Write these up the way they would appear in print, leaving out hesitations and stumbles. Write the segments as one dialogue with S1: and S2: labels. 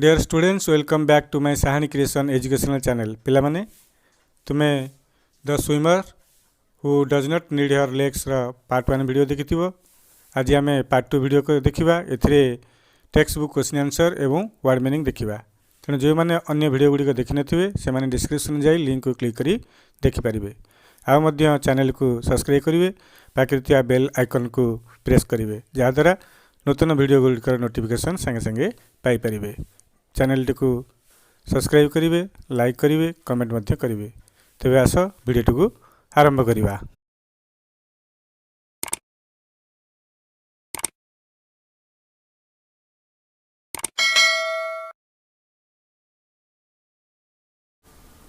S1: Dear students welcome back to my Sahani creation educational channel पिला माने तुम्हें the swimmer who does not need your legs part 1 video देखिथिबो। आज आम part 2 video को देखिबा। एथिरे टेक्स्ट बुक क्वेश्चन आंसर एवं वर्ड मीनिंग देखिबा। तेणु जो मैंने अन्य वीडियो गुड़िक देखि नथिबे से माने डिस्क्रिप्शन जाई लिंक को क्लिक करी देखि पारिबे। आ मध्य चैनल को सब्सक्राइब करिवे, पाखिरतिया बेल आइकन को प्रेस करिवे जहा द्वारा नूतन वीडियो गुड़िकर नोटिफिकेशन संगे संगे पाई परिबे। चैनल टी को सब्सक्राइब करिवे, लाइक करिवे, कमेंट मध्य करिवे। तेबे आस वीडियो टी को आरंभ करिवा।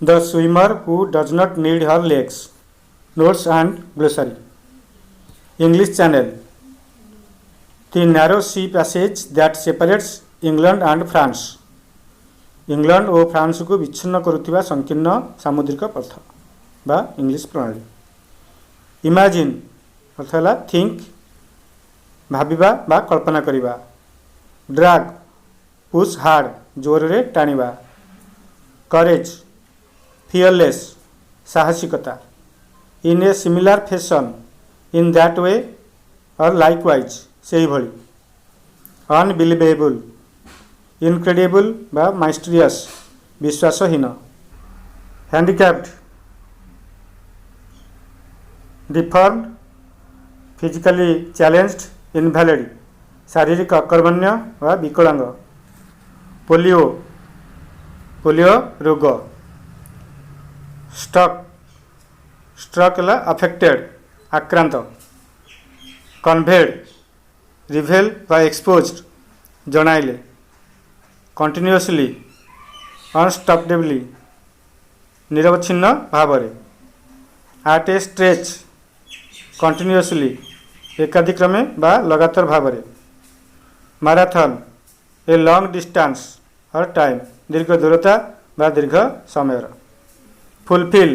S1: The swimmer who does not need her legs. Notes and glossary. English Channel. The narrow sea passage that separates England and France. England और फ्रांस को विच्छिन्न करुवा संकीर्ण सामुद्रिक पथ बा इंग्लिश प्रणाली। इमेजिन अर्थ है थिंक भाविबा बा कल्पना करिबा। ड्रैग पुश हार्ड जोर रे टाणिबा। करेज फियरलेस साहसिकता। In a similar fashion in that way or likewise से भली। अनबिलीवेबल इनक्रेडिबल बा माइस्ट्रियस विश्वासहीन। Handicapped deformed physically challenged invalid शारीरिक अकर्मण्य व विकलांग। पोलियो पोलियो रोग। स्ट्रक स्ट्रक अफेक्टेड आक्रांत। कन्वेड रिवेल व एक्सपोज्ड जणाइले। कंटिन्यूअसली अनस्टॉपेबली निरवच्छिन्न भावरे। एट ए स्ट्रेच कंटिन्यूअसली एकाधिक्रमे बा लगातार भावरे। Marathon a long distance or time दीर्घ दूरता बा दीर्घ समय। Fulfil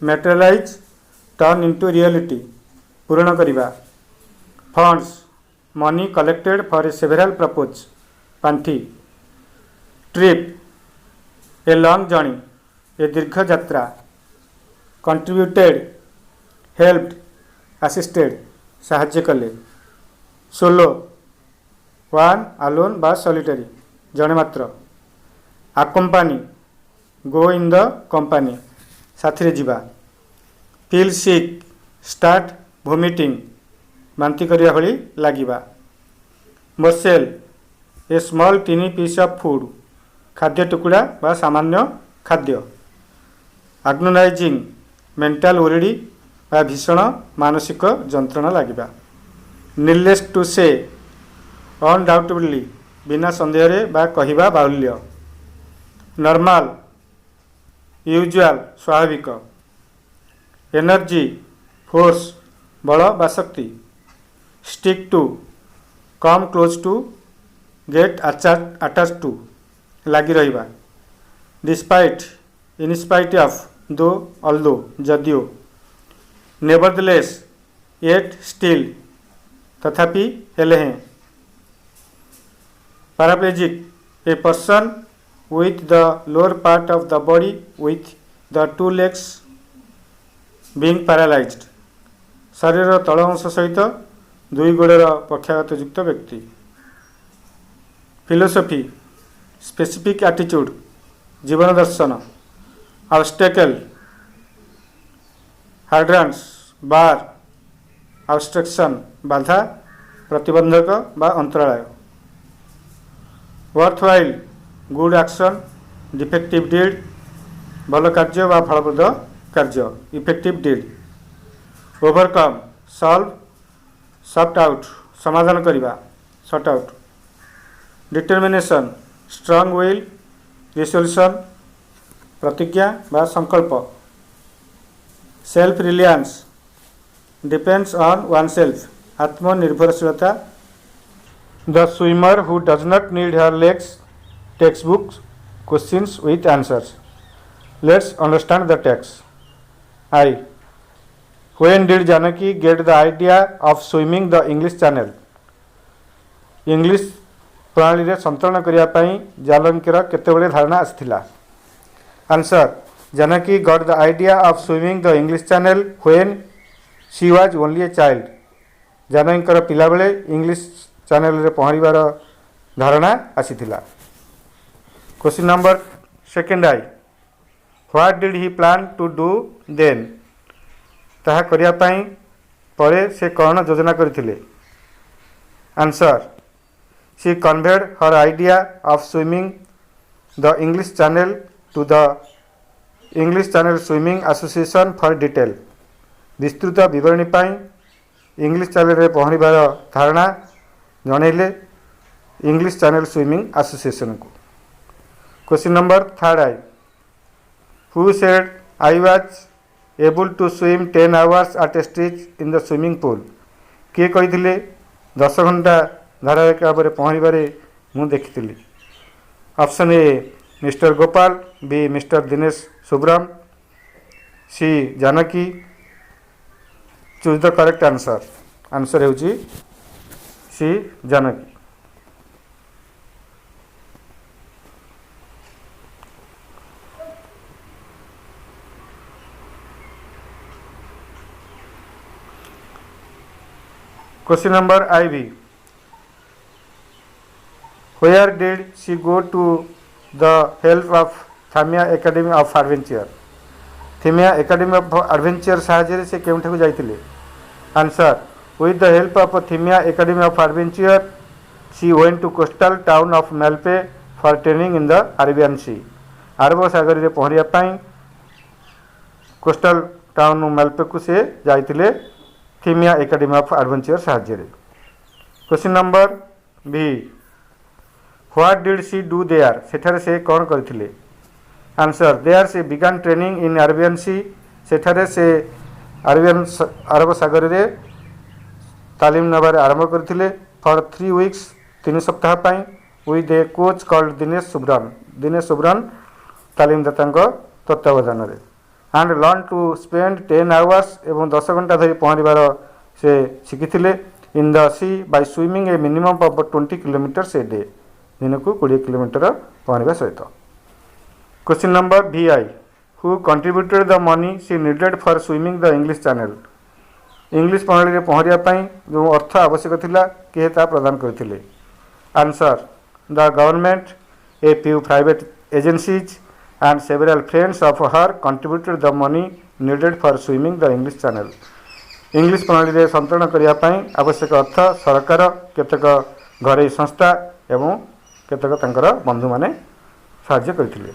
S1: materialise turn into reality पूर्ण करिबा। Funds money collected for a several purpose पांठी। Trip a long journey a दीर्घ यात्रा। कंट्रीब्यूटेड हेल्प्ड असिस्टेड साहाय्य कले। सोलो वन अलोन बा सॉलिटरी जने मात्र। Accompany go in the company साथी जीवा। फील सिक स्टार्ट वोमिटिंग बांति करिया भली लागिबा। Morsel a small tiny piece of food खाद्य टुकड़ा बा सामान्य खाद्य। आग्नोनाइजिंग मेंटल ओरिडी बा भीषण मानसिक जंत्रणा लागिबा। नीडलेस टू से अनडाउटेबली बिना संदेह रे बा कहिबा बाहुल्य। नॉर्मल यूजुअल स्वाभाविक। एनर्जी फोर्स बल बा शक्ति। Stick to come close to get attach to लगी रहिबा। Despite in spite of though although जदियो। नेवरदलेस येट स्टिल तथापि हेले हैं। Paraplegic a person with the lower part of the body with the two legs being paralyzed शरीर तल अंश सहित दुई गोड़र पक्षाघात युक्त व्यक्ति। फिलोसफी स्पेसिफिक एटीट्यूड जीवन दर्शन। ऑब्स्टेकल हार्ड्रांस बार ऑब्स्ट्रक्शन बाधा प्रतिबंधक बा अंतरालय। Worthwhile good action defective deed भल कार्य व फलप्रद कार्य effective deed. Overcome solve sort out समाधान करवा sort out. Determination strong will resolution प्रतिज्ञा व संकल्प। Self reliance depends on oneself आत्मनिर्भरशीलता। The swimmer who does not need her legs text book questions with answers. Let's understand the text. I. When did Janaki get the idea of swimming the English Channel? English प्रणाली रे संतुलन करिया पई जानकीर केतेबेले धारणा आसिथिला? Answer, Janaki got the idea of swimming the English channel when she was only a child. जानकीर पिला बेले इंग्लिश चैनल रे पहरिबार धारणा आसिथिला। Question number second I, what did he plan to do then? ताहा करिया पई परे से कौन योजना करथिले? Answer, she conveyed her idea of swimming the English channel to the English channel swimming association for detail. विस्तृत विवरणी पाई इंग्लिश चैनल रे पहरिबार धारणा जनइले इंग्लिश चैनल स्विमिंग एसोसिएशन को। Question number third I, who said I was able to swim 10 hours at a stretch in the swimming pool? किए कही 10 घंटा धारावाहिक भाव में पहरिबारे मु देखी? Option A mister Gopal, B mister Dinesh Subram, C Janaki. Choose the correct answer. Answer होची C Janaki. Question number I B, where did she go to the help of Thamiya Academy of Adventure? Thamiya Academy of Adventure साहाଯ୍य से केउठा को जाइतिले? Answer, with the help of Thamiya Academy of Adventure she went to coastal town of Malpe for training in the Arabian Sea। अरब सागर रे पहरिया पई कोस्टल टाउन मेल्पे को से जाइतिले थीमिया एकेडमी ऑफ एडवेंचर साहाଯ୍य रे। Question number B, what did she do there? सेठारे से कौन करथिले? Answer, there she began training in Arabian Sea. सेठारे से अरब सागर रे तालीम नबार आरंभ करथिले फॉर 3 वीक्स 3 सप्ताह पाई with a coach called Dinesh Subran. Dinesh Subran तालीमदाता तत्वावधान रे। And learn to spend 10 hours एवं 10 घंटा धरी पहरिबार से शिखिथिले in the sea by swimming a minimum of 20 kilometres a day. दिन को 20 किलोमीटर पहरिबा सहित। Question number B I, who contributed the money she needed for swimming the English Channel? English प्रणाली रे पहरिया पई जो अर्थ आवश्यक थिला के ता प्रदान करथिले? Answer, the government, a few private agencies and several friends of her contributed the money needed for swimming the English channel। English प्रणाली रे संतुलन करिया पई आवश्यक अर्थ सरकार, केतक घरे संस्था एवं केतक तांकर बंधु माने साहाय्य करथिले।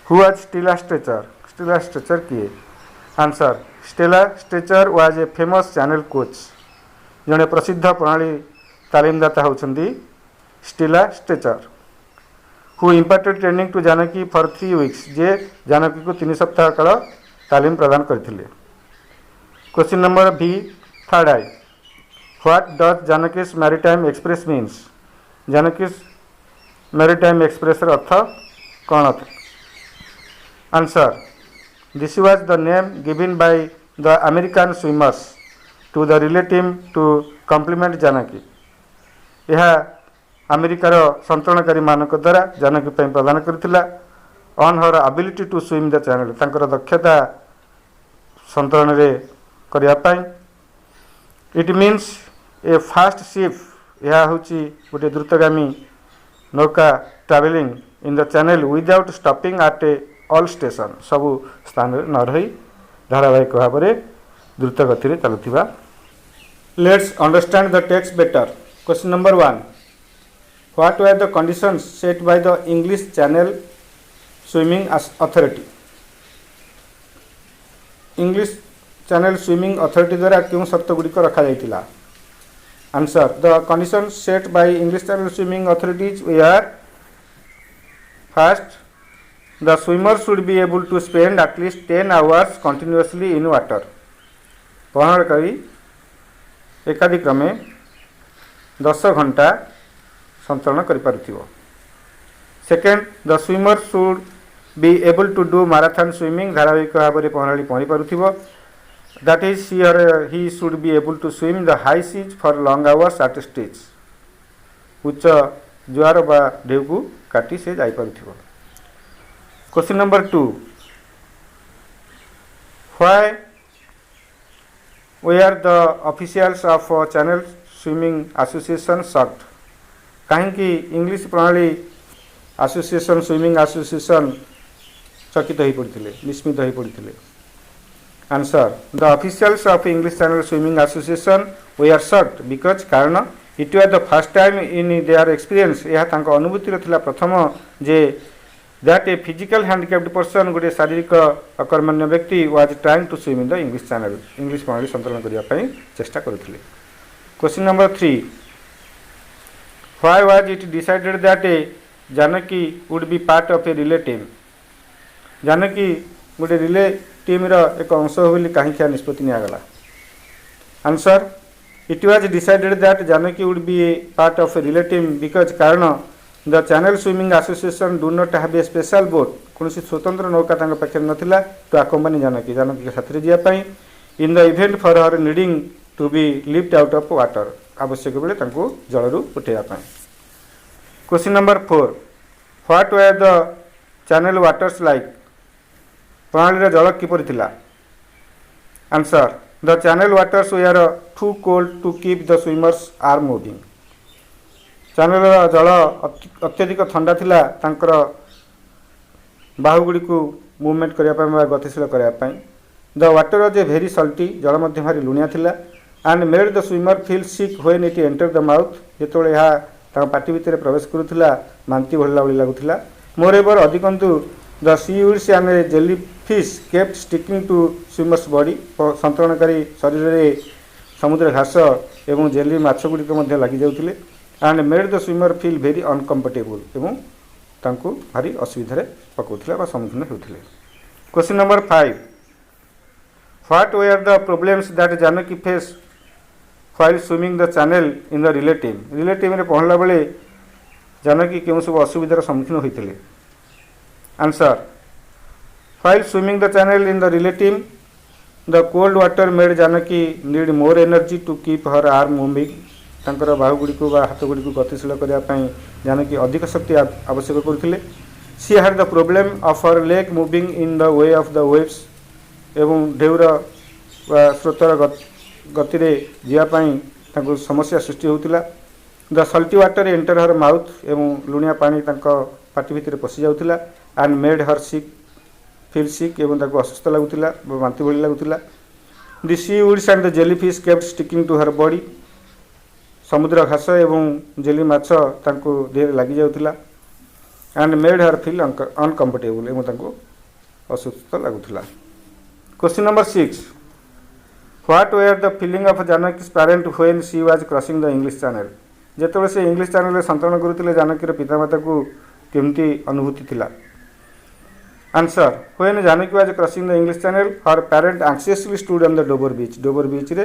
S1: Who was Stella Stretcher? Stella Stretcher किए? Answer, Stella Stretcher was a famous channel coach. जने प्रसिद्ध प्रणाली तालीमदाता होचंदी Stella Stretcher. Who imparted training to Janaki for 3 weeks? जे जानकी को 3 सप्ताह काल तालीम प्रदान करथिले। Question number B third I, what does Janaki's maritime express means? Janaki's maritime express अर्थ कौन? Answer, this was the name given by the American swimmers to the relative to compliment Janaki. यह अमेरिकार संतरणकारी मानक द्वारा जानकी प्रदान करथिला on her ability to swim the channel. तांकर दक्षता संतरण रे करिया पई। It means a fast ship. यह होची गोटे द्रुतगामी नौका travelling in the channel without stopping at a all station. सबु स्थान न रही धारावाहिक भाव में द्रुत गति रे चलुथिबा। Let's understand the text better. Question number 1, what were the conditions set by the English Channel Swimming Authority? English Channel Swimming Authority द्वारा क्यों शर्त गुड़िक रखा जाइतिला? Answer, the conditions set by English Channel Swimming Authorities were first, the swimmer should be able to spend at least 10 hours continuously in water। पहरणकारी एकाधिक्रमे 10 घंटा संतरण करिपारुथिबो। Second, the swimmer should be able to do marathon swimming. धारावाहिक भाव में पहराली पहरी पारुथिबो। That is he should be able to swim the high seas for long hours at stage. उच्च जुआर बा ढेउ को काटी से जाई पारुथिबो। Question number 2, why were the officials of channel swimming association shocked? कहीं इंग्लिश प्रणाली एसोसिएशन स्विमिंग एसोसिएशन चकित हो पड़ते विस्मित हो पड़ते। Answer, the officials of English channel swimming association were shocked because कारण it was the first time in their experience, यह तांको अनुभूति थिला प्रथम जे that a physical handicapped person गोटे शारीरिक अकर्मण्य व्यक्ति was trying to swim in the English Channel, English प्रणाली संतुलन करने चेष्टा करथिले। Question number 3, why was it decided that a Janaki would be part of a relay team? Janaki गोटे रिले टीम रो एक अंश हो बोली कहीं क्या निष्पत्ति निगला? Answer, it was decided that Janaki would be a part of a relay team because कारण the channel swimming association do not have a special boat, कौन स्वतंत्र नौका तांका पाखे नथिला टू अकम्पानी जानकी के साथ जावाई in the event for her needing to be lift out of water, आवश्यक बेले तांको जलरू उठेवा। Question number 4, what were the channel waters like? प्रणाली जल किपरि थिला? Answer, the channel waters were too cold to keep the swimmers are moving. Channel जल अत्यधिक ठंडा थिला तांकर बाहुगुड़ी को मूवमेंट करने गतिशील करने। The water was a very salty, जल मध्य भारी लुणिया थिला and made the swimmer feel sick when it enter the mouth, जो यह पार्टी भितर प्रवेश करुला मांती भरला भली लगुला। मोर एवर अधिकंतु the seaweeds and jelly fish kept sticking to swimmers body, संतरणकारी शरीर में समुद्र घास एवं जेली माछ गुड़िक लगी जाउथिले and made the swimmer feel very uncomfortable, एवं तांको भारी असुविधा पकाउथिले सम्मुखीन होउथिले। Question number 5, what were the problems that Janaki face while swimming the channel in the relay team? Relay team रे पहुंचला बेले जानकी केउं सब असुविधार सम्मुखीन होइथिले? Answer, while swimming the channel in the relay team the cold water made Janaki need more energy to keep her arm moving, तांकर बाहुगुड़ी को हाथ गुड़ी को गतिशील करने जानकी अधिक शक्ति आवश्यक करथिले। She had the problem of her leg moving in the way of the waves, एवं ढेउर स्रोतर गति जावाई समस्या सृष्टि होता। The salty water enter her mouth, एवं लुणिया पानी पार्टी भितर पशि जाउथिला and made her sick feel sick, एवं असुस्थ लगुला बांती भली लगुला। The seaweeds and the jelly fish kept sticking to her body, समुद्र घास एवं जेली माछ देह लगी जाउथिला and made her feel uncomfortable, एवं तांको असुस्थ लगुला। Question number 6, what were the feeling of Janaki's parent when she was crossing the English Channel? जेतबे से इंग्लिश चैनल रे संतरण करुथिले जानकीर पितामाता को केमती अनुभूति थिला? Answer, when Janaki was crossing the English Channel her parent anxiously stood on the Dover beach, Dover beach रे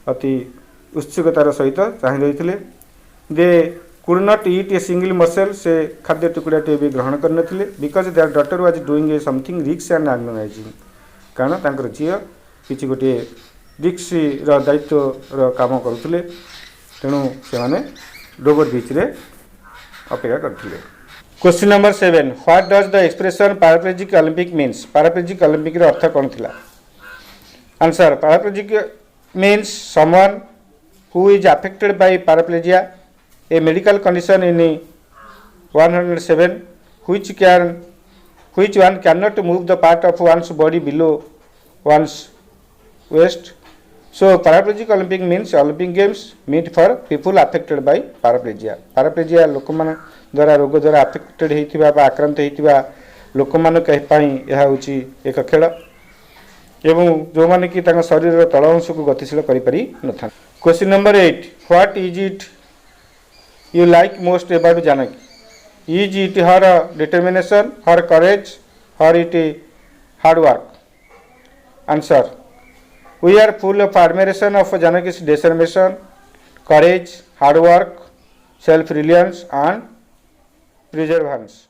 S1: अति उत्सुकतार सहित चाहि रही। They could not eat a single morsel, से खाद्य टुकड़ाटे भी ग्रहण करनथिले because their daughter was doing a something risks and agonising, कारण तांकर झियो किछि गोटे रिक्स दायित्व काम करुथिले, तेणु से माने डोबर बीच रे अपेक्षा करथिले। Question number 7, what does the expression paraplegic Olympic means? Paraplegic Olympic रो अर्थ कोन थिला? Answer, paraplegic means someone who is affected by paraplegia, a medical condition in 107 which one cannot move the part of one's body below one's waist. So paraplegic Olympic means Olympic games meant for people affected by paraplegia. Paraplegia लोक मान द्वारा रोग द्वारा affected होइतिबा बा आक्रांत होइतिबा लोक मान पई यह होची एक खेल, एवं जो माने कि तांका शरीर तल अंश को गतिशील करि पारि नथा। Question number 8, what is it you like most about Janaki? Is it her determination, her courage, her it hard work? Answer, we are full of admiration of Janaki's determination, courage, hard work, self reliance and perseverance.